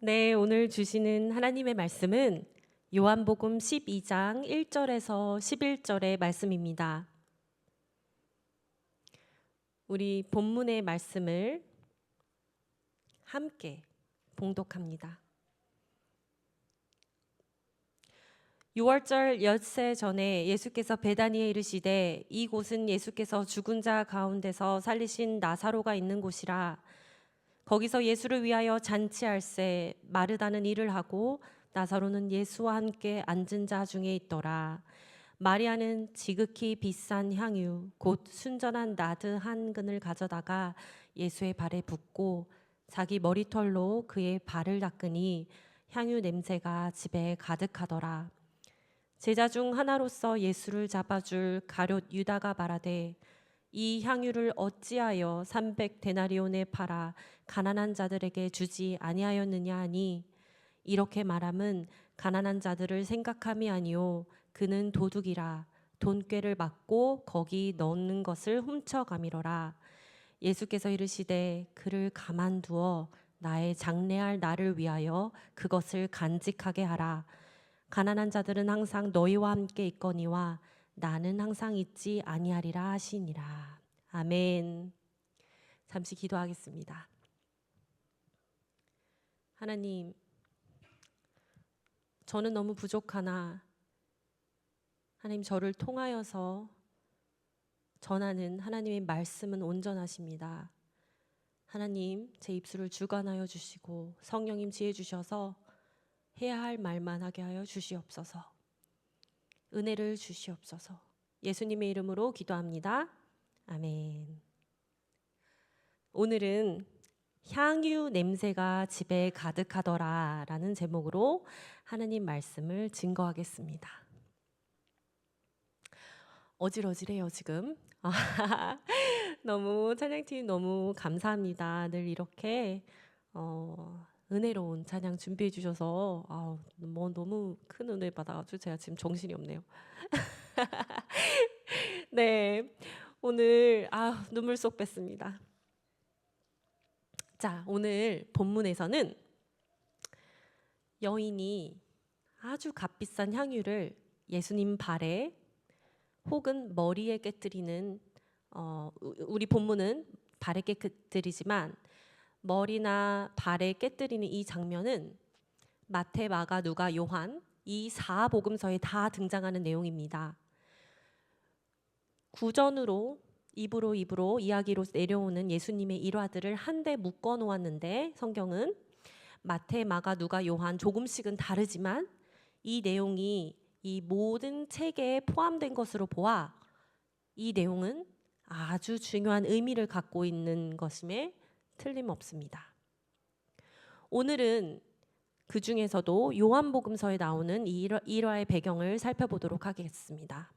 네, 오늘 주시는 하나님의 말씀은 요한복음 12장 1절에서 11절의 말씀입니다. 우리 본문의 말씀을 함께 봉독합니다. 6월절 엿새 전에 예수께서 베다니에 이르시되 이곳은 예수께서 죽은 자 가운데서 살리신 나사로가 있는 곳이라. 거기서 예수를 위하여 잔치할새 마르다는 일을 하고 나사로는 예수와 함께 앉은 자 중에 있더라. 마리아는 지극히 비싼 향유 곧 순전한 나드 한 근을 가져다가 예수의 발에 붓고 자기 머리털로 그의 발을 닦으니 향유 냄새가 집에 가득하더라. 제자 중 하나로서 예수를 잡아줄 가룟 유다가 말하되 이 향유를 어찌하여 300데나리온에 팔아 가난한 자들에게 주지 아니하였느냐 하니 이렇게 말함은 가난한 자들을 생각함이 아니요 그는 도둑이라 돈꾀를 받고 거기 넣는 것을 훔쳐가미러라. 예수께서 이르시되 그를 가만두어 나의 장래할 나를 위하여 그것을 간직하게 하라. 가난한 자들은 항상 너희와 함께 있거니와 나는 항상 있지 아니하리라 하시니라. 아멘. 잠시 기도하겠습니다. 하나님, 저는 너무 부족하나 하나님 저를 통하여서 전하는 하나님의 말씀은 온전하십니다. 하나님, 제 입술을 주관하여 주시고 성령님 지혜 주셔서 해야 할 말만 하게 하여 주시옵소서. 은혜를 주시옵소서. 예수님의 이름으로 기도합니다. 아멘. 오늘은 향유 냄새가 집에 가득하더라 라는 제목으로 하나님 말씀을 증거하겠습니다. 어질어질해요 지금. 너무 찬양팀 너무 감사합니다. 늘 이렇게 은혜로운 찬양 준비해 주셔서 너무 큰 은혜 받아가지고 제가 지금 정신이 없네요. 네, 오늘 눈물 쏙 뺐습니다. 자, 오늘 본문에서는 여인이 아주 값비싼 향유를 예수님 발에 혹은 머리에 깨뜨리는 우리 본문은 발에 깨뜨리지만 머리나 발에 깨뜨리는 이 장면은 마태, 마가, 누가, 요한 이 4복음서에 다 등장하는 내용입니다. 구전으로 입으로 이야기로 내려오는 예수님의 일화들을 한데 묶어 놓았는데 성경은 마태, 마가, 누가, 요한 조금씩은 다르지만 이 내용이 이 모든 책에 포함된 것으로 보아 이 내용은 아주 중요한 의미를 갖고 있는 것임에 틀림없습니다. 오늘은 그 중에서도 요한복음서에 나오는 이 일화의 배경을 살펴보도록 하겠습니다.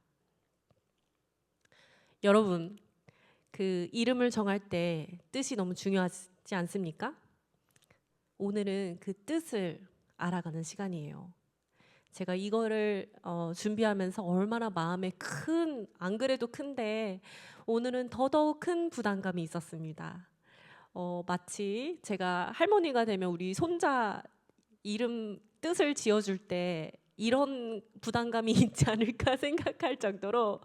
여러분, 그 이름을 정할 때 뜻이 너무 중요하지 않습니까? 오늘은 그 뜻을 알아가는 시간이에요. 제가 이거를 준비하면서 얼마나 마음에 안 그래도 큰데 오늘은 더더욱 큰 부담감이 있었습니다. 마치 제가 할머니가 되면 우리 손자 이름 뜻을 지어줄 때 이런 부담감이 있지 않을까 생각할 정도로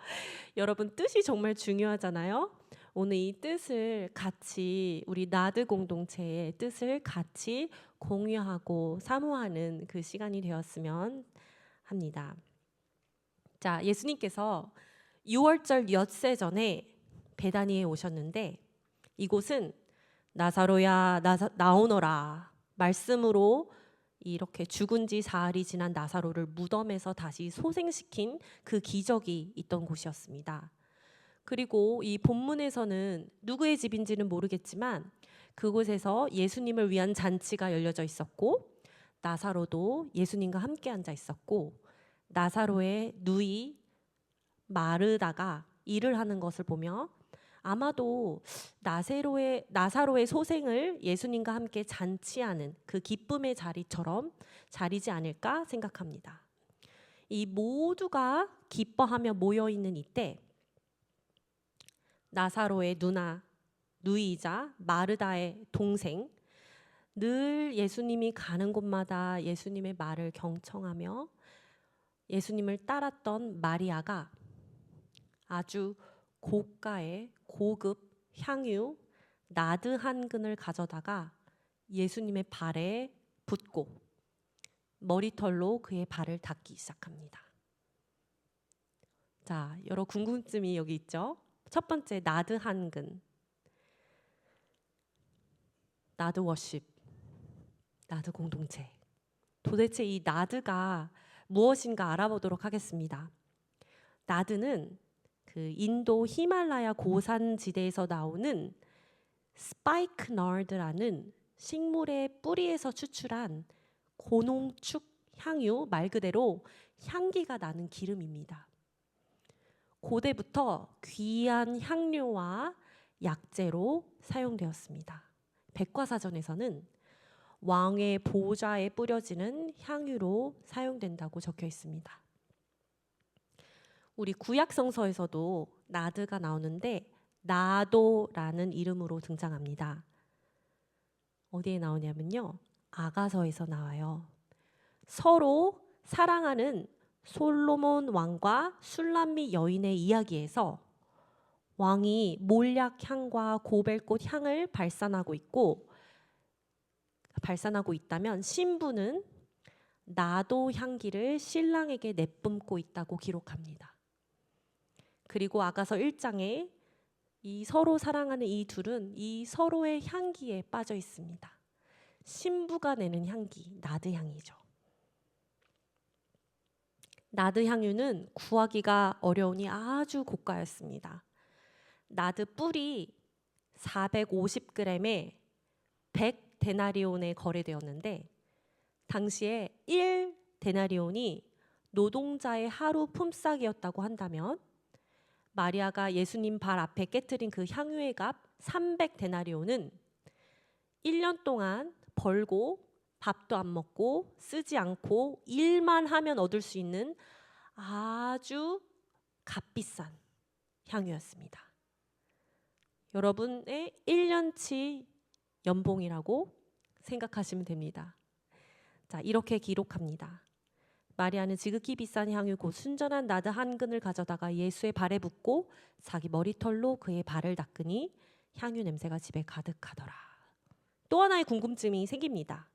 여러분 뜻이 정말 중요하잖아요. 오늘 이 뜻을 같이 우리 나드 공동체의 뜻을 같이 공유하고 사모하는 그 시간이 되었으면 합니다. 자, 예수님께서 6월절 엿새 전에 베다니에 오셨는데 이곳은 나사로야 나오너라 말씀으로 이렇게 죽은 지 사흘이 지난 나사로를 무덤에서 다시 소생시킨 그 기적이 있던 곳이었습니다. 그리고 이 본문에서는 누구의 집인지는 모르겠지만 그곳에서 예수님을 위한 잔치가 열려져 있었고 나사로도 예수님과 함께 앉아 있었고 나사로의 누이 마르다가 일을 하는 것을 보며 아마도 나사로의 소생을 예수님과 함께 잔치하는 그 기쁨의 자리처럼 자리지 않을까 생각합니다. 이 모두가 기뻐하며 모여있는 이때 나사로의 누이이자 마르다의 동생 늘 예수님이 가는 곳마다 예수님의 말을 경청하며 예수님을 따랐던 마리아가 아주 고가의 고급 향유 나드 한 근을 가져다가 예수님의 발에 붓고 머리털로 그의 발을 닦기 시작합니다. 자, 여러 궁금증이 여기 있죠. 첫 번째, 나드 한 근. 나드 워십, 나드 공동체. 도대체 이 나드가 무엇인가 알아보도록 하겠습니다. 나드는 그 인도 히말라야 고산 지대에서 나오는 스파이크 너드라는 식물의 뿌리에서 추출한 고농축 향유, 말 그대로 향기가 나는 기름입니다. 고대부터 귀한 향료와 약재로 사용되었습니다. 백과사전에서는 왕의 보좌에 뿌려지는 향유로 사용된다고 적혀 있습니다. 우리 구약성서에서도 나드가 나오는데 나도라는 이름으로 등장합니다. 어디에 나오냐면요, 아가서에서 나와요. 서로 사랑하는 솔로몬 왕과 술람미 여인의 이야기에서 왕이 몰약향과 고벨꽃 향을 발산하고 있다면 신부는 나도 향기를 신랑에게 내뿜고 있다고 기록합니다. 그리고 아가서 1장에 이 서로 사랑하는 이 둘은 이 서로의 향기에 빠져 있습니다. 신부가 내는 향기, 나드 향이죠. 나드 향유는 구하기가 어려우니 아주 고가였습니다. 나드 뿔이 450g에 100데나리온에 거래되었는데 당시에 1데나리온이 노동자의 하루 품삯이었다고 한다면 마리아가 예수님 발 앞에 깨트린 그 향유의 값 300데나리온은 1년 동안 벌고 밥도 안 먹고 쓰지 않고 일만 하면 얻을 수 있는 아주 값비싼 향유였습니다. 여러분의 1년치 연봉이라고 생각하시면 됩니다. 자, 이렇게 기록합니다. 마리아는 지극히 비싼 향유 곧 순전한 나드 한 근을 가져다가 예수의 발에 붓고 자기 머리털로 그의 발을 닦으니 향유 냄새가 집에 가득하더라. 또 하나의 궁금증이 생깁니다.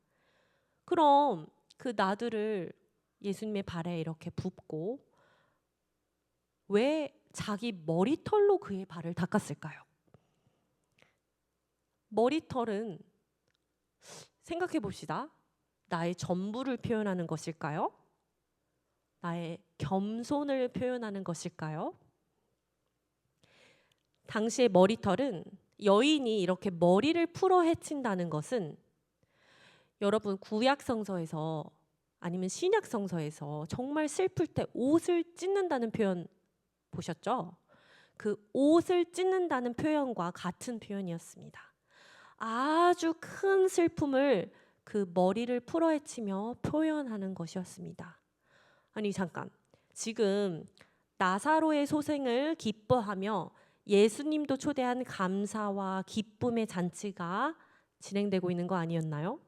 그럼 그 나드를 예수님의 발에 이렇게 붓고 왜 자기 머리털로 그의 발을 닦았을까요? 머리털은 생각해 봅시다. 나의 전부를 표현하는 것일까요? 나의 겸손을 표현하는 것일까요? 당시의 머리털은 여인이 이렇게 머리를 풀어 헤친다는 것은 여러분 구약성서에서 아니면 신약성서에서 정말 슬플 때 옷을 찢는다는 표현 보셨죠? 그 옷을 찢는다는 표현과 같은 표현이었습니다. 아주 큰 슬픔을 그 머리를 풀어 헤치며 표현하는 것이었습니다. 아니 잠깐, 지금 나사로의 소생을 기뻐하며 예수님도 초대한 감사와 기쁨의 잔치가 진행되고 있는 거 아니었나요?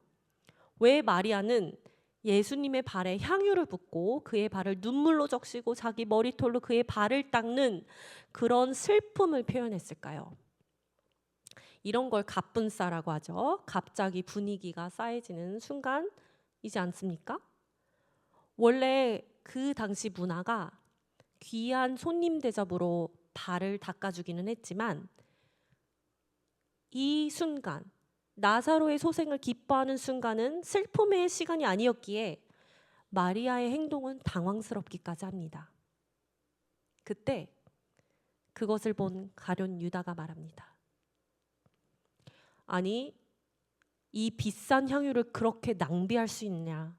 왜 마리아는 예수님의 발에 향유를 붓고 그의 발을 눈물로 적시고 자기 머리털로 그의 발을 닦는 그런 슬픔을 표현했을까요? 이런 걸 갑분싸라고 하죠. 갑자기 분위기가 쌓여지는 순간이지 않습니까? 원래 그 당시 문화가 귀한 손님 대접으로 발을 닦아주기는 했지만 이 순간, 나사로의 소생을 기뻐하는 순간은 슬픔의 시간이 아니었기에 마리아의 행동은 당황스럽기까지 합니다. 그때 그것을 본 가룟 유다가 말합니다. 아니, 이 비싼 향유를 그렇게 낭비할 수 있냐?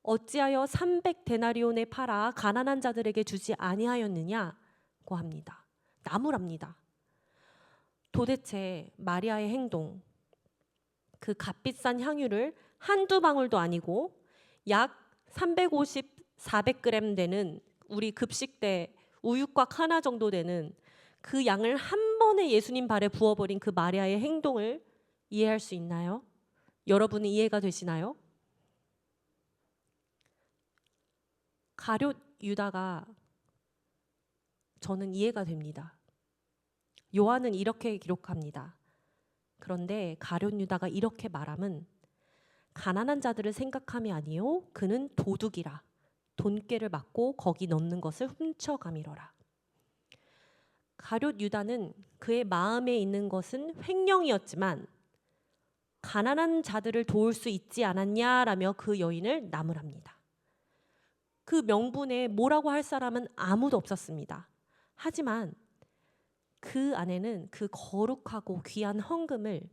어찌하여 300데나리온에 팔아 가난한 자들에게 주지 아니하였느냐고 합니다. 나무랍니다. 도대체 마리아의 행동, 그 값비싼 향유를 한두 방울도 아니고 약 350, 400g 되는 우리 급식 때 우유곽 하나 정도 되는 그 양을 한 번에 예수님 발에 부어버린 그 마리아의 행동을 이해할 수 있나요? 여러분은 이해가 되시나요? 가룟 유다가 저는 이해가 됩니다. 요한은 이렇게 기록합니다. 그런데 가룟 유다가 이렇게 말함은 가난한 자들을 생각함이 아니요 그는 도둑이라 돈꾀를 맞고 거기 넣는 것을 훔쳐가미러라. 가룟 유다는 그의 마음에 있는 것은 횡령이었지만 가난한 자들을 도울 수 있지 않았냐라며 그 여인을 나무랍니다. 그 명분에 뭐라고 할 사람은 아무도 없었습니다. 하지만 그 안에는 그 거룩하고 귀한 헌금을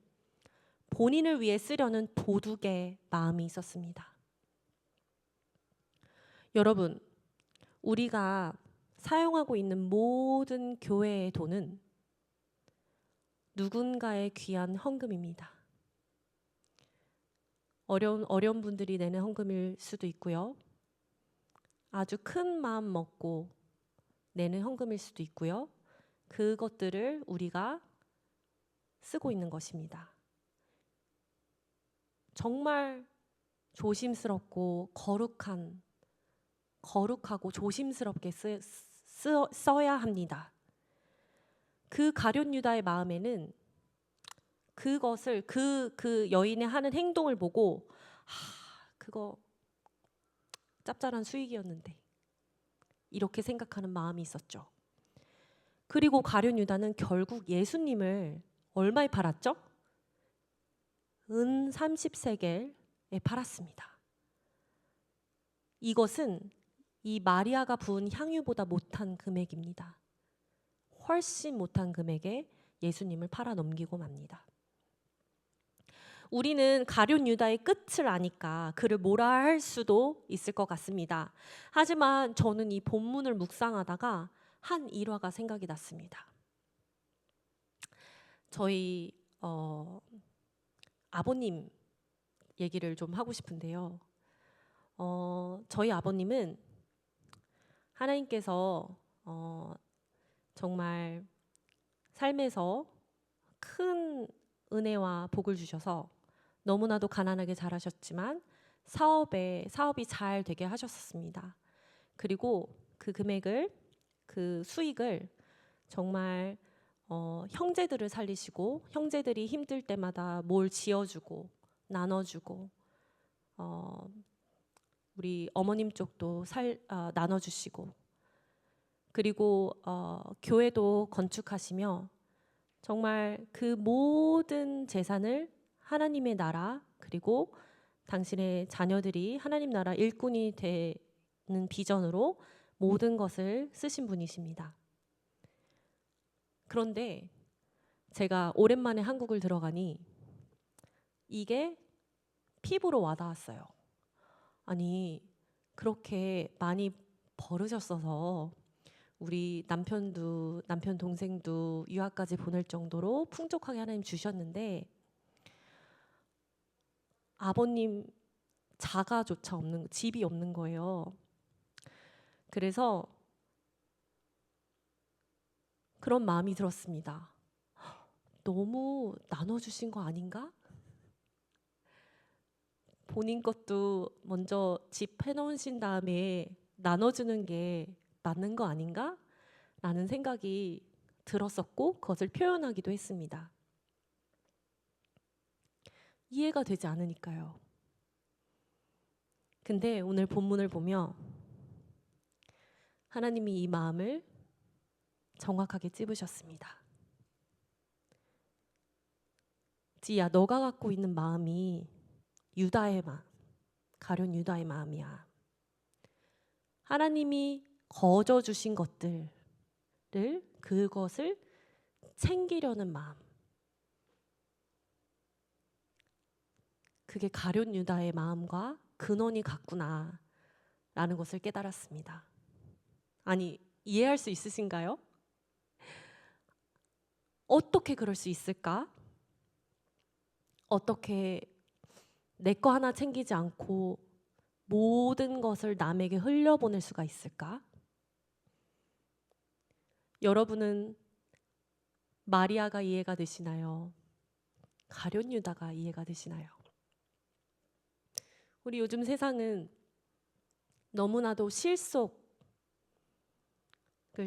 본인을 위해 쓰려는 도둑의 마음이 있었습니다. 여러분, 우리가 사용하고 있는 모든 교회의 돈은 누군가의 귀한 헌금입니다. 어려운 분들이 내는 헌금일 수도 있고요. 아주 큰 마음 먹고 내는 헌금일 수도 있고요. 그것들을 우리가 쓰고 있는 것입니다. 정말 조심스럽고 거룩하고 조심스럽게 써야 합니다. 그 가룟 유다의 마음에는 그것을 그 여인의 하는 행동을 보고 그거 짭짤한 수익이었는데 이렇게 생각하는 마음이 있었죠. 그리고 가룟 유다는 결국 예수님을 얼마에 팔았죠? 은 30세겔에 팔았습니다. 이것은 이 마리아가 부은 향유보다 못한 금액입니다. 훨씬 못한 금액에 예수님을 팔아 넘기고 맙니다. 우리는 가룟 유다의 끝을 아니까 그를 뭐라 할 수도 있을 것 같습니다. 하지만 저는 이 본문을 묵상하다가 한 일화가 생각이 났습니다. 저희 아버님 얘기를 좀 하고 싶은데요. 저희 아버님은 하나님께서 정말 삶에서 큰 은혜와 복을 주셔서 너무나도 가난하게 자라셨지만 사업이 잘 되게 하셨습니다. 그리고 그 금액을, 그 수익을 정말 형제들을 살리시고 형제들이 힘들 때마다 뭘 지어주고 나눠주고 우리 어머님 쪽도 나눠주시고 그리고 교회도 건축하시며 정말 그 모든 재산을 하나님의 나라 그리고 당신의 자녀들이 하나님 나라 일꾼이 되는 비전으로 모든 것을 쓰신 분이십니다. 그런데 제가 오랜만에 한국을 들어가니 이게 피부로 와닿았어요. 아니 그렇게 많이 벌으셨어서 우리 남편 동생도 유학까지 보낼 정도로 풍족하게 하나님 주셨는데 아버님 자가조차 없는, 집이 없는 거예요. 그래서 그런 마음이 들었습니다. 너무 나눠주신 거 아닌가? 본인 것도 먼저 집 해놓으신 다음에 나눠주는 게 맞는 거 아닌가? 라는 생각이 들었었고 그것을 표현하기도 했습니다. 이해가 되지 않으니까요. 근데 오늘 본문을 보며 하나님이 이 마음을 정확하게 찝으셨습니다. 지야, 너가 갖고 있는 마음이 유다의 마음, 가룟 유다의 마음이야. 하나님이 거저 주신 것들을 그것을 챙기려는 마음. 그게 가룟 유다의 마음과 근원이 같구나 라는 것을 깨달았습니다. 아니, 이해할 수 있으신가요? 어떻게 그럴 수 있을까? 어떻게 내 거 하나 챙기지 않고 모든 것을 남에게 흘려보낼 수가 있을까? 여러분은 마리아가 이해가 되시나요? 가룟 유다가 이해가 되시나요? 우리 요즘 세상은 너무나도 실속을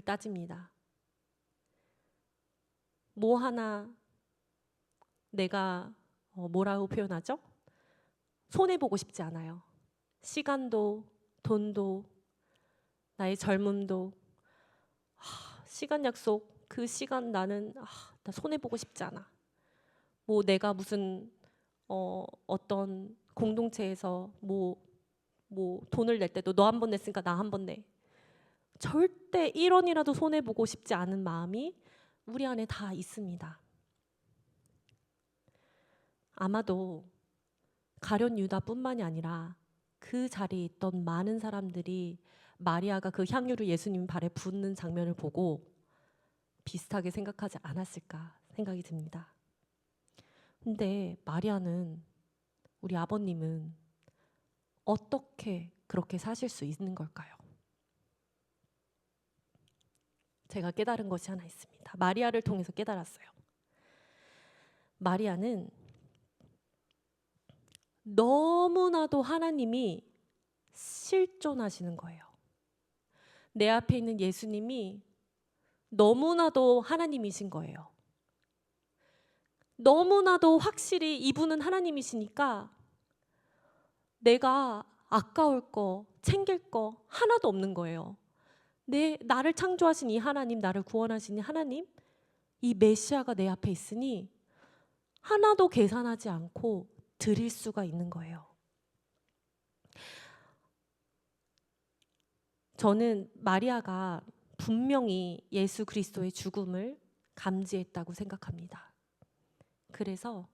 따집니다. 뭐 하나 내가 뭐라고 표현하죠? 손해보고 싶지 않아요. 시간도, 돈도, 나의 젊음도. 시간 약속, 그 시간 나는 나 손해보고 싶지 않아. 뭐 내가 무슨 어떤 공동체에서 뭐 돈을 낼 때도 너 한 번 냈으니까 나 한 번 내. 절대 1원이라도 손해보고 싶지 않은 마음이 우리 안에 다 있습니다. 아마도 가룟 유다뿐만이 아니라 그 자리에 있던 많은 사람들이 마리아가 그 향유를 예수님 발에 붓는 장면을 보고 비슷하게 생각하지 않았을까 생각이 듭니다. 근데 마리아는, 우리 아버님은 어떻게 그렇게 사실 수 있는 걸까요? 제가 깨달은 것이 하나 있습니다. 마리아를 통해서 깨달았어요. 마리아는 너무나도 하나님이 실존하시는 거예요. 내 앞에 있는 예수님이 너무나도 하나님이신 거예요. 너무나도 확실히 이분은 하나님이시니까 내가 아까울 거, 챙길 거 하나도 없는 거예요. 나를 창조하신 이 하나님, 나를 구원하신 이 하나님, 이 메시아가 내 앞에 있으니 하나도 계산하지 않고 드릴 수가 있는 거예요. 저는 마리아가 분명히 예수 그리스도의 죽음을 감지했다고 생각합니다. 그래서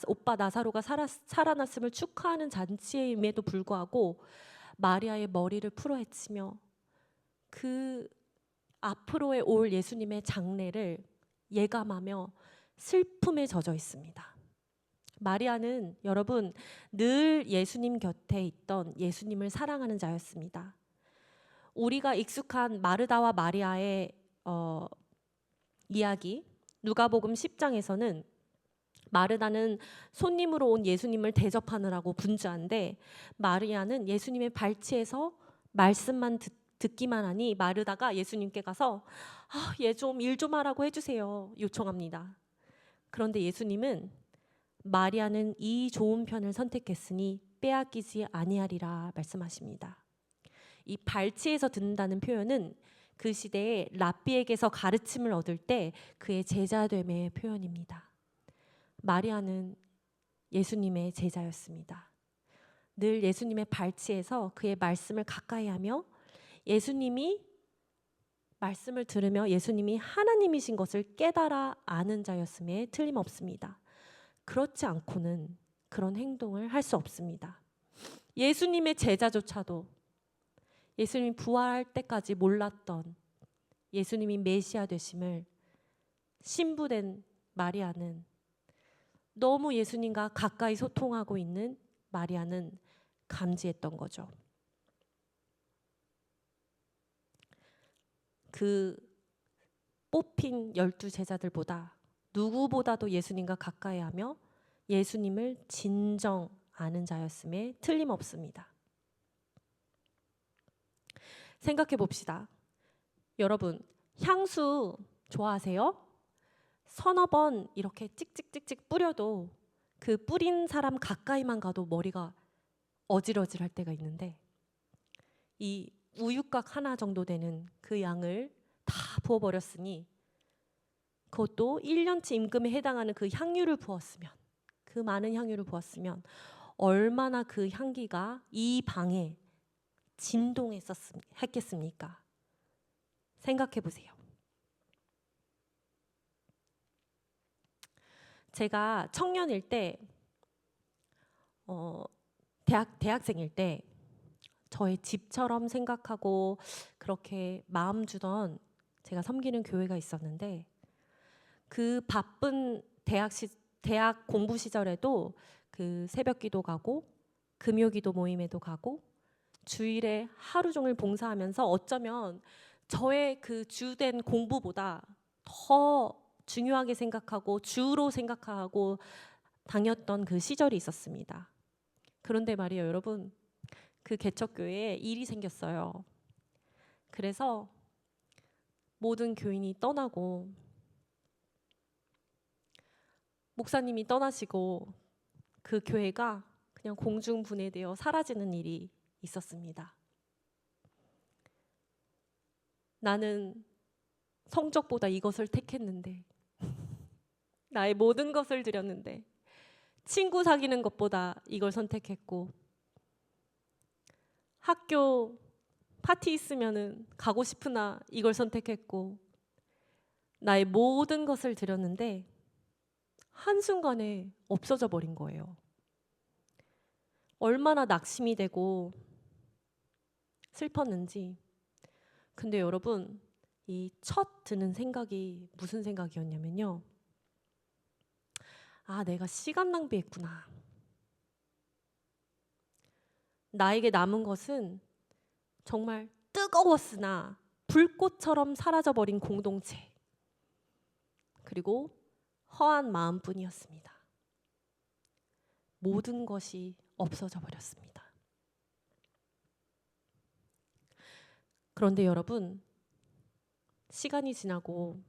오빠 나사로가 살아났음을 축하하는 잔치임에도 불구하고 마리아의 머리를 풀어헤치며 그 앞으로의 올 예수님의 장례를 예감하며 슬픔에 젖어 있습니다. 마리아는 여러분 늘 예수님 곁에 있던 예수님을 사랑하는 자였습니다. 우리가 익숙한 마르다와 마리아의 이야기, 누가복음 10장에서는 마르다는 손님으로 온 예수님을 대접하느라고 분주한데 마리아는 예수님의 발치에서 말씀만 듣기만 하니 마르다가 예수님께 가서 얘 좀 일 좀 하라고 해주세요 요청합니다. 그런데 예수님은 마리아는 이 좋은 편을 선택했으니 빼앗기지 아니하리라 말씀하십니다. 이 발치에서 듣는다는 표현은 그 시대에 랍비에게서 가르침을 얻을 때 그의 제자됨의 표현입니다. 마리아는 예수님의 제자였습니다. 늘 예수님의 발치에서 그의 말씀을 가까이 하며 예수님이 말씀을 들으며 예수님이 하나님이신 것을 깨달아 아는 자였음에 틀림없습니다. 그렇지 않고는 그런 행동을 할 수 없습니다. 예수님의 제자조차도 예수님이 부활할 때까지 몰랐던 예수님이 메시아 되심을 신부된 마리아는, 너무 예수님과 가까이 소통하고 있는 마리아는 감지했던 거죠. 그 뽑힌 12제자들보다 누구보다도 예수님과 가까이 하며 예수님을 진정 아는 자였음에 틀림없습니다. 생각해 봅시다. 여러분, 향수 좋아하세요? 서너 번 이렇게 찍찍찍찍 뿌려도 그 뿌린 사람 가까이만 가도 머리가 어질어질할 때가 있는데 이 우유곽 하나 정도 되는 그 양을 다 부어버렸으니 그것도 1년치 임금에 해당하는 그 향유를 부었으면, 그 많은 향유를 부었으면 얼마나 그 향기가 이 방에 진동했겠습니까? 생각해 보세요. 제가 청년일 때, 대학생일 때 저의 집처럼 생각하고 그렇게 마음 주던 제가 섬기는 교회가 있었는데 그 바쁜 대학 공부 시절에도 그 새벽 기도 가고 금요 기도 모임에도 가고 주일에 하루 종일 봉사하면서 어쩌면 저의 그 주된 공부보다 더 중요하게 생각하고 주로 생각하고 다녔던 그 시절이 있었습니다. 그런데 말이에요, 여러분. 그 개척교회에 일이 생겼어요. 그래서 모든 교인이 떠나고 목사님이 떠나시고 그 교회가 그냥 공중분해되어 사라지는 일이 있었습니다. 나는 성적보다 이것을 택했는데, 나의 모든 것을 드렸는데, 친구 사귀는 것보다 이걸 선택했고, 학교 파티 있으면은 가고 싶으나 이걸 선택했고, 나의 모든 것을 드렸는데 한순간에 없어져 버린 거예요. 얼마나 낙심이 되고 슬펐는지. 근데 여러분, 이 첫 드는 생각이 무슨 생각이었냐면요. 아, 내가 시간 낭비했구나. 나에게 남은 것은 정말 뜨거웠으나 불꽃처럼 사라져버린 공동체, 그리고 허한 마음뿐이었습니다. 모든 것이 없어져 버렸습니다. 그런데 여러분, 시간이 지나고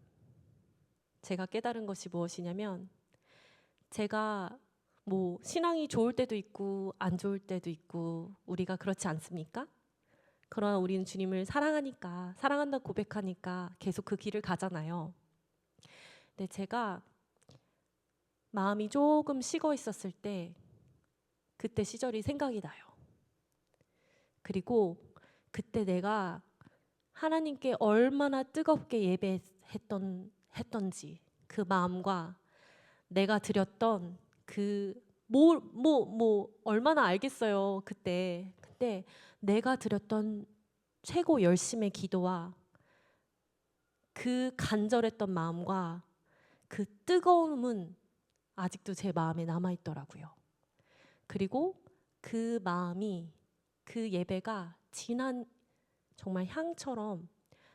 제가 깨달은 것이 무엇이냐면, 제가 신앙이 좋을 때도 있고 안 좋을 때도 있고 우리가 그렇지 않습니까? 그러나 우리는 주님을 사랑하니까, 사랑한다고 고백하니까 계속 그 길을 가잖아요. 근데 제가 마음이 조금 식어 있었을 때 그때 시절이 생각이 나요. 그리고 그때 내가 하나님께 얼마나 뜨겁게 예배했던지 그 마음과 내가 드렸던 얼마나 알겠어요. 그때 내가 드렸던 최고 열심의 기도와 그 간절했던 마음과 그 뜨거움은 아직도 제 마음에 남아있더라고요. 그리고 그 마음이, 그 예배가 진한 정말 향처럼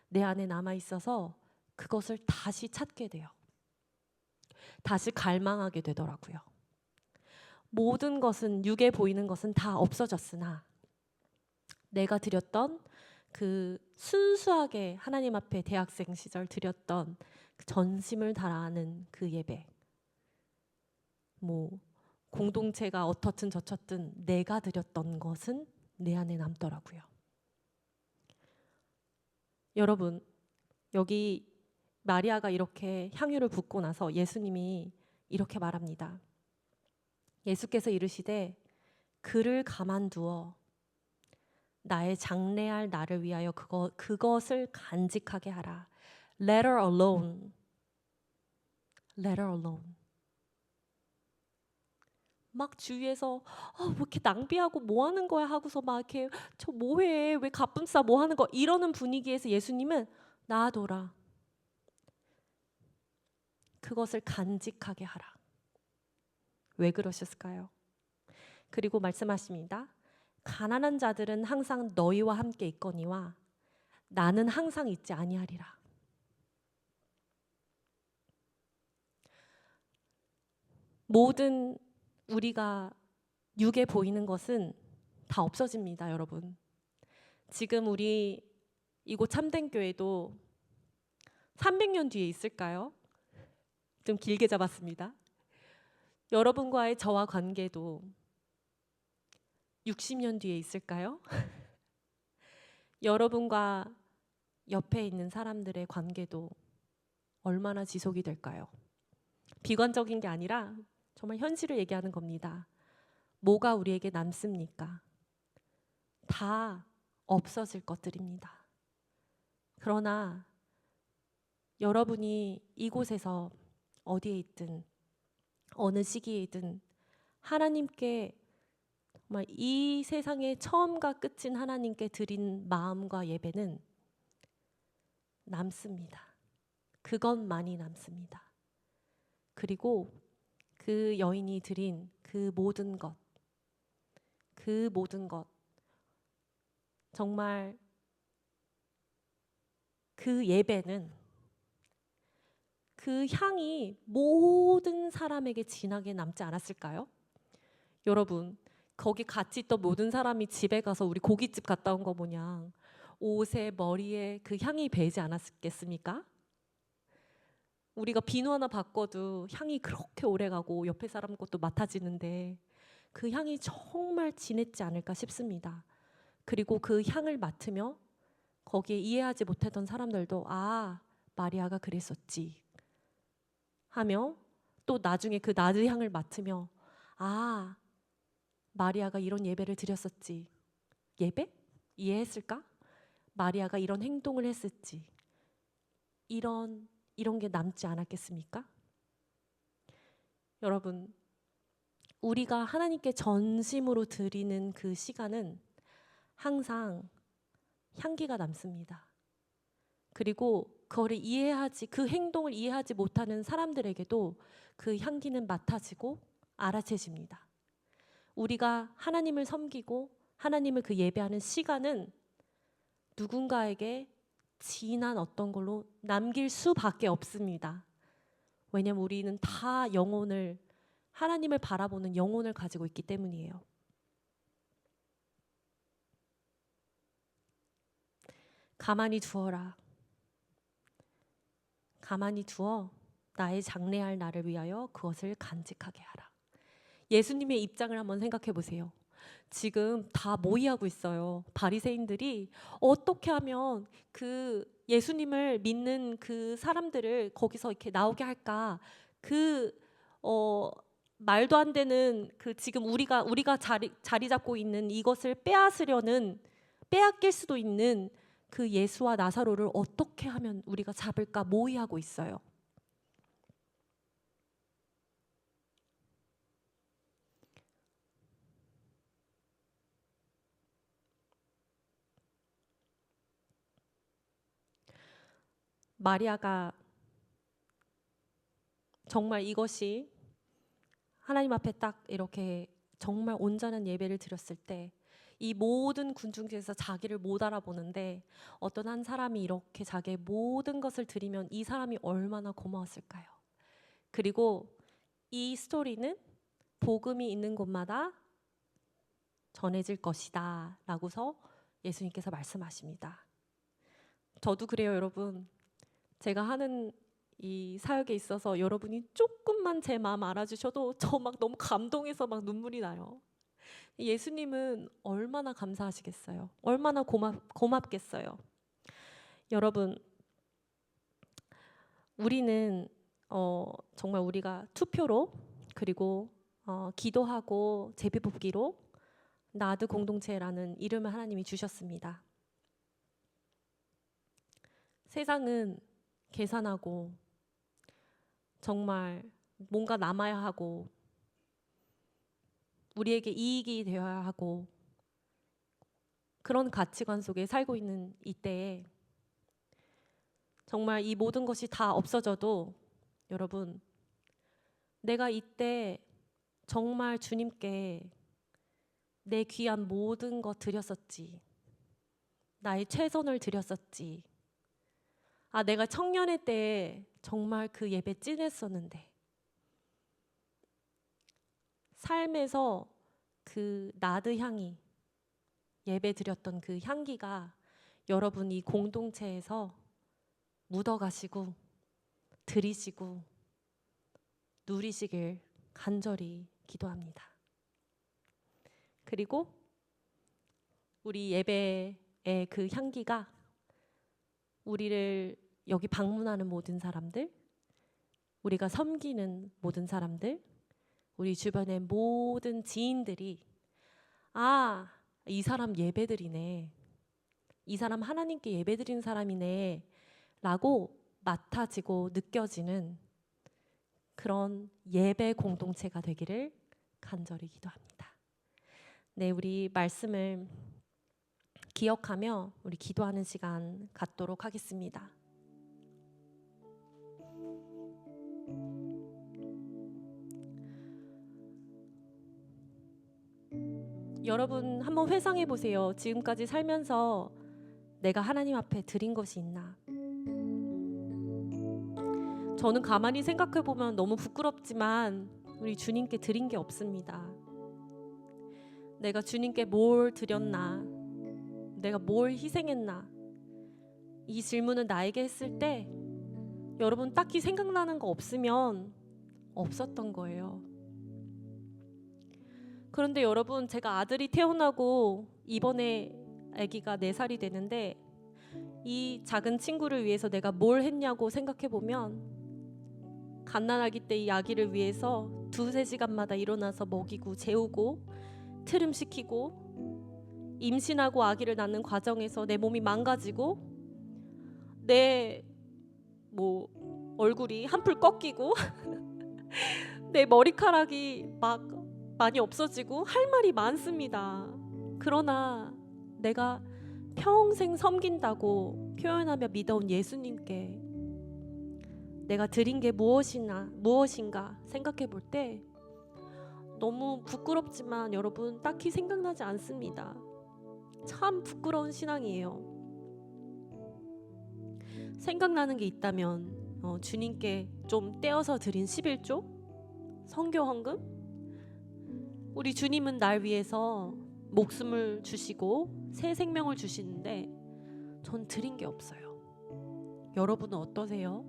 내 안에 남아있어서 그것을 다시 찾게 돼요. 다시 갈망하게 되더라고요. 모든 것은, 육에 보이는 것은 다 없어졌으나 내가 드렸던 그 순수하게 하나님 앞에 대학생 시절 드렸던 그 전심을 다하는 그 예배, 공동체가 어떻든 저렇든 내가 드렸던 것은 내 안에 남더라고요. 여러분, 여기 마리아가 이렇게 향유를 붓고 나서 예수님이 이렇게 말합니다. 예수께서 이르시되 그를 가만두어 나의 장래할 나를 위하여 그것을 간직하게 하라. Let her alone. Let her alone. 막 주위에서 왜 이렇게 낭비하고 뭐 하는 거야 하고서 막 이렇게 저 뭐해, 왜 가뿐싸 뭐 하는 거, 이러는 분위기에서 예수님은 놔둬라. 그것을 간직하게 하라. 왜 그러셨을까요? 그리고 말씀하십니다. 가난한 자들은 항상 너희와 함께 있거니와 나는 항상 있지 아니하리라. 모든 우리가 육에 보이는 것은 다 없어집니다, 여러분. 지금 우리 이곳 참된교회도 300년 뒤에 있을까요? 좀 길게 잡았습니다. 여러분과의 저와 관계도 60년 뒤에 있을까요? 여러분과 옆에 있는 사람들의 관계도 얼마나 지속이 될까요? 비관적인 게 아니라 정말 현실을 얘기하는 겁니다. 뭐가 우리에게 남습니까? 다 없어질 것들입니다. 그러나 여러분이 이곳에서 어디에 있든 어느 시기에든 하나님께, 정말 이 세상의 처음과 끝인 하나님께 드린 마음과 예배는 남습니다. 그것만이 남습니다. 그리고 그 여인이 드린 그 모든 것, 정말 그 예배는, 그 향이 모든 사람에게 진하게 남지 않았을까요? 여러분, 거기 같이 있던 모든 사람이 집에 가서 우리 고깃집 갔다 온 거 모양 옷에 머리에 그 향이 배지 않았겠습니까? 우리가 비누 하나 바꿔도 향이 그렇게 오래가고 옆에 사람 것도 맡아지는데 그 향이 정말 진했지 않을까 싶습니다. 그리고 그 향을 맡으며 거기에 이해하지 못했던 사람들도 아, 마리아가 그랬었지 하며 또 나중에 그 나드 향을 맡으며 아, 마리아가 이런 예배를 드렸었지. 예배? 이해했을까? 마리아가 이런 행동을 했었지. 이런 게 남지 않았겠습니까? 여러분, 우리가 하나님께 전심으로 드리는 그 시간은 항상 향기가 남습니다. 그리고 그 행동을 이해하지 못하는 사람들에게도 그 향기는 맡아지고 알아채집니다. 우리가 하나님을 섬기고 하나님을 그 예배하는 시간은 누군가에게 진한 어떤 걸로 남길 수밖에 없습니다. 왜냐하면 우리는 다 하나님을 바라보는 영혼을 가지고 있기 때문이에요. 가만히 두어라. 가만히 두어 나의 장래할 나를 위하여 그것을 간직하게 하라. 예수님의 입장을 한번 생각해 보세요. 지금 다 모의하고 있어요. 바리새인들이 어떻게 하면 그 예수님을 믿는 그 사람들을 거기서 이렇게 나오게 할까? 말도 안 되는 그 지금 우리가 자리 잡고 있는 이것을 빼앗길 수도 있는 그 예수와 나사로를 어떻게 하면 우리가 잡을까 모의하고 있어요. 마리아가 정말 이것이 하나님 앞에 딱 이렇게 정말 온전한 예배를 드렸을 때 이 모든 군중 중에서 자기를 못 알아보는데 어떤 한 사람이 이렇게 자기의 모든 것을 드리면 이 사람이 얼마나 고마웠을까요? 그리고 이 스토리는 복음이 있는 곳마다 전해질 것이다 라고서 예수님께서 말씀하십니다. 저도 그래요, 여러분. 제가 하는 이 사역에 있어서 여러분이 조금만 제 마음 알아주셔도 저 막 너무 감동해서 막 눈물이 나요. 예수님은 얼마나 감사하시겠어요? 얼마나 고맙겠어요? 여러분, 우리는 정말 우리가 투표로 그리고 기도하고 제비뽑기로 나드 공동체라는 이름을 하나님이 주셨습니다. 세상은 계산하고 정말 뭔가 남아야 하고 우리에게 이익이 되어야 하고 그런 가치관 속에 살고 있는 이때에 정말 이 모든 것이 다 없어져도 여러분, 내가 이때 정말 주님께 내 귀한 모든 것 드렸었지. 나의 최선을 드렸었지. 아, 내가 청년의 때에 정말 그 예배 찐했었는데 삶에서 그 나드 향이 예배 드렸던 그 향기가 여러분 이 공동체에서 묻어가시고 들이시고 누리시길 간절히 기도합니다. 그리고 우리 예배의 그 향기가 우리를 여기 방문하는 모든 사람들, 우리가 섬기는 모든 사람들, 우리 주변의 모든 지인들이 아, 이 사람 예배드리네. 이 사람 하나님께 예배드리는 사람이네. 라고 맡아지고 느껴지는 그런 예배 공동체가 되기를 간절히 기도합니다. 네, 우리 말씀을 기억하며 우리 기도하는 시간 갖도록 하겠습니다. 여러분 한번 회상해 보세요. 지금까지 살면서 내가 하나님 앞에 드린 것이 있나? 저는 가만히 생각해 보면 너무 부끄럽지만 우리 주님께 드린 게 없습니다. 내가 주님께 뭘 드렸나? 내가 뭘 희생했나? 이 질문을 나에게 했을 때 여러분 딱히 생각나는 거 없으면 없었던 거예요. 그런데 여러분, 제가 아들이 태어나고 이번에 아기가 4살이 되는데 이 작은 친구를 위해서 내가 뭘 했냐고 생각해 보면 갓난아기 때 이 아기를 위해서 2-3시간마다 일어나서 먹이고 재우고 트림시키고 임신하고 아기를 낳는 과정에서 내 몸이 망가지고 내 얼굴이 한풀 꺾이고 내 머리카락이 막 많이 없어지고 할 말이 많습니다. 그러나 내가 평생 섬긴다고 표현하며 믿어온 예수님께 내가 드린 게 무엇인가 생각해 볼 때 너무 부끄럽지만 여러분 딱히 생각나지 않습니다. 참 부끄러운 신앙이에요. 생각나는 게 있다면 주님께 좀 떼어서 드린 11조? 선교 헌금? 우리 주님은 날 위해서 목숨을 주시고 새 생명을 주시는데 전 드린 게 없어요. 여러분은 어떠세요?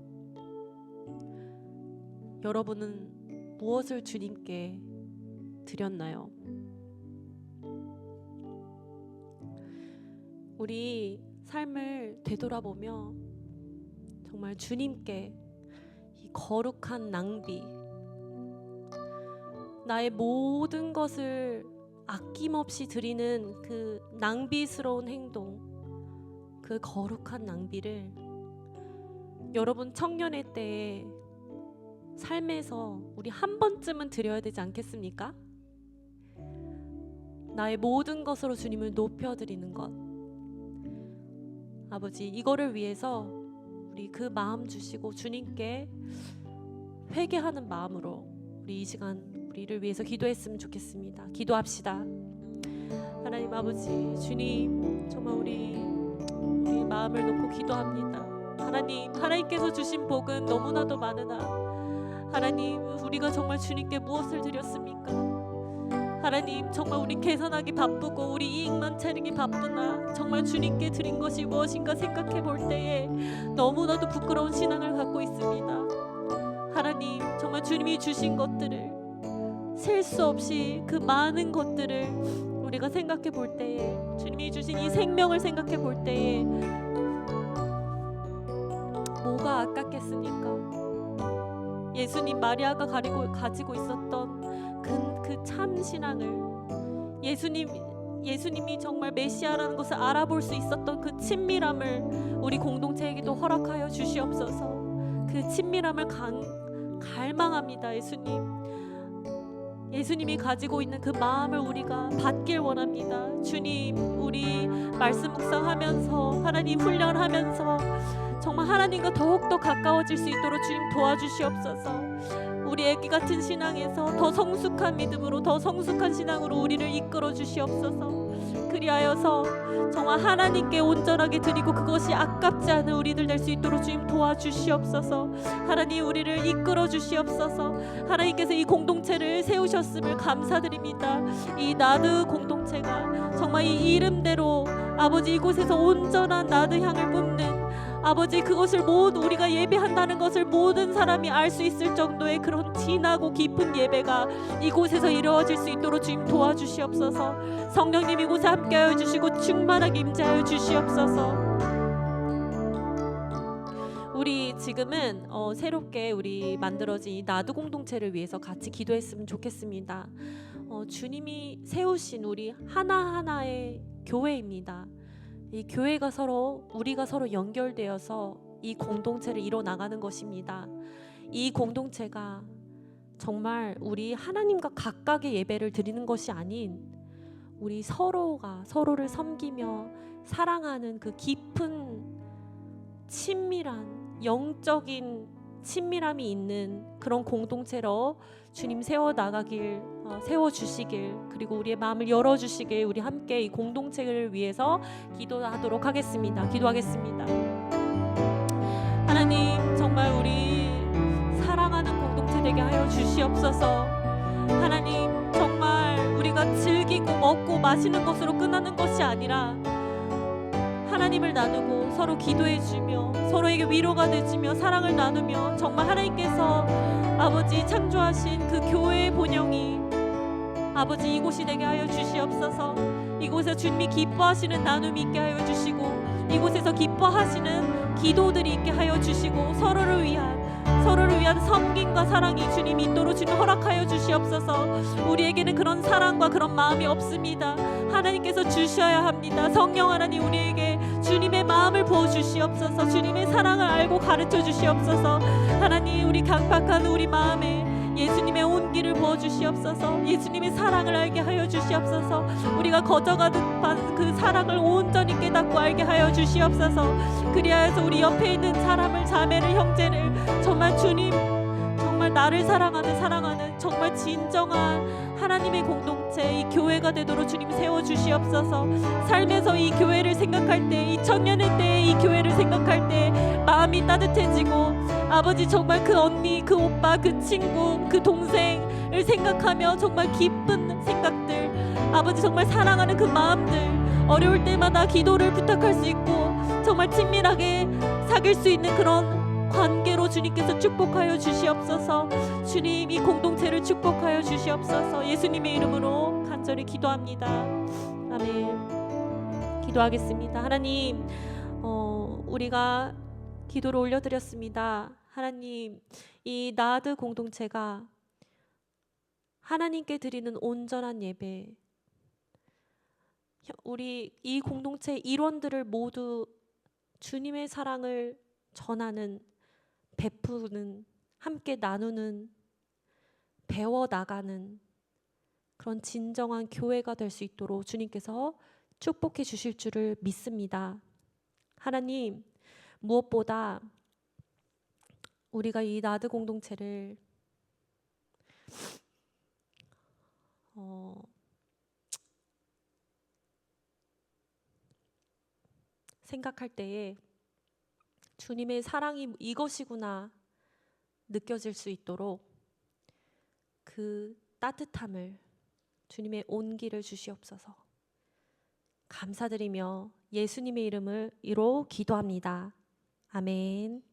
여러분은 무엇을 주님께 드렸나요? 우리 삶을 되돌아보며 정말 주님께 이 거룩한 낭비, 나의 모든 것을 아낌없이 드리는 그 낭비스러운 행동, 그 거룩한 낭비를 여러분 청년의 때에 삶에서 우리 한 번쯤은 드려야 되지 않겠습니까? 나의 모든 것으로 주님을 높여드리는 것. 아버지, 이거를 위해서 우리 그 마음 주시고 주님께 회개하는 마음으로 우리 이 시간 우리를 위해서 기도했으면 좋겠습니다. 기도합시다. 하나님 아버지, 주님, 정말 우리 마음을 놓고 기도합니다. 하나님께서 주신 복은 너무나도 많으나 하나님, 우리가 정말 주님께 무엇을 드렸습니까? 하나님, 정말 우리 계산하기 바쁘고 우리 이익만 차리기 바쁘나 정말 주님께 드린 것이 무엇인가 생각해 볼 때에 너무나도 부끄러운 신앙을 갖고 있습니다. 하나님, 정말 주님이 주신 것들을 셀 수 없이 그 많은 것들을 우리가 생각해 볼 때에, 주님이 주신 이 생명을 생각해 볼 때에 뭐가 아깝겠습니까? 예수님, 마리아가 가지고 있었던 그 참 신앙을, 예수님이 정말 메시아라는 것을 알아볼 수 있었던 그 친밀함을 우리 공동체에게도 허락하여 주시옵소서. 그 친밀함을 갈망합니다. 예수님이 가지고 있는 그 마음을 우리가 받길 원합니다. 주님, 우리 말씀 묵상하면서 하나님 훈련하면서 정말 하나님과 더욱더 가까워질 수 있도록 주님 도와주시옵소서. 우리 애기 같은 신앙에서 더 성숙한 믿음으로, 더 성숙한 신앙으로 우리를 이끌어 주시옵소서. 그리하여서 정말 하나님께 온전하게 드리고 그것이 아깝지 않은 우리들 될 수 있도록 주님 도와주시옵소서. 하나님, 우리를 이끌어 주시옵소서. 하나님께서 이 공동체를 세우셨음을 감사드립니다. 이 나드 공동체가 정말 이 이름대로 아버지 이곳에서 온전한 나드 향을 뿜는 아버지, 그것을 우리가 예배한다는 것을 모든 사람이 알 수 있을 정도의 그런 진하고 깊은 예배가 이곳에서 이루어질 수 있도록 주님 도와주시옵소서. 성령님, 이곳에 함께하여 주시고 충만하게 임재하여 주시옵소서. 우리 지금은 새롭게 우리 만들어진 이 나드 공동체를 위해서 같이 기도했으면 좋겠습니다. 주님이 세우신 우리 하나하나의 교회입니다. 이 교회가 우리가 서로 연결되어서 이 공동체를 이뤄 나가는 것입니다. 이 공동체가 정말 우리 하나님과 각각의 예배를 드리는 것이 아닌 우리 서로가 서로를 섬기며 사랑하는 그 깊은 친밀한 영적인 친밀함이 있는 그런 공동체로 주님 세워주시길, 그리고 우리의 마음을 열어주시길, 우리 함께 이 공동체를 위해서 기도하도록 하겠습니다. 기도하겠습니다. 하나님, 정말 우리 사랑하는 공동체 되게 하여 주시옵소서. 하나님, 정말 우리가 즐기고 먹고 마시는 것으로 끝나는 것이 아니라 하나님을 나누고 서로 기도해주며 서로에게 위로가 되주며 사랑을 나누며 정말 하나님께서 아버지 창조하신 그 교회의 본영이 아버지 이곳이 되게 하여 주시옵소서. 이곳에서 주님이 기뻐하시는 나눔이 있게 하여 주시고 이곳에서 기뻐하시는 기도들이 있게 하여 주시고 서로를 위한 섬김과 사랑이 주님 있도록 주님 허락하여 주시옵소서. 우리에게는 그런 사랑과 그런 마음이 없습니다. 하나님께서 주셔야 합니다. 성령 하나님 우리에게 주님의 마음을 부어주시옵소서. 주님의 사랑을 알고 가르쳐 주시옵소서. 하나님 우리 강팍한 우리 마음에 예수님의 온기를 부어주시옵소서. 예수님의 사랑을 알게 하여 주시옵소서. 우리가 거저가듯 그 사랑을 온전히 깨닫고 알게 하여 주시옵소서. 그리하여서 우리 옆에 있는 사람을 자매를 형제를 정말 주님 정말 나를 사랑하는 정말 진정한 하나님의 공동체 이 교회가 되도록 주님 세워주시옵소서. 삶에서 이 교회를 생각할 때 이 청년의 때에 이 교회를 생각할 때 마음이 따뜻해지고 아버지 정말 그 언니 그 오빠 그 친구 그 동생을 생각하며 정말 기쁜 생각들 아버지 정말 사랑하는 그 마음들 어려울 때마다 기도를 부탁할 수 있고 정말 친밀하게 사귈 수 있는 그런 관계로 주님께서 축복하여 주시옵소서. 주님 이 공동체를 축복하여 주시옵소서. 예수님의 이름으로 간절히 기도합니다. 아멘. 기도하겠습니다. 하나님 우리가 기도를 올려드렸습니다. 하나님 이 나드 공동체가 하나님께 드리는 온전한 예배 우리 이 공동체 일원들을 모두 주님의 사랑을 전하는 베푸는 함께 나누는 배워나가는 그런 진정한 교회가 될 수 있도록 주님께서 축복해 주실 줄을 믿습니다. 하나님 무엇보다 우리가 이 나드 공동체를 생각할 때에 주님의 사랑이 이것이구나 느껴질 수 있도록 그 따뜻함을 주님의 온기를 주시옵소서. 감사드리며 예수님의 이름으로 기도합니다. 아멘.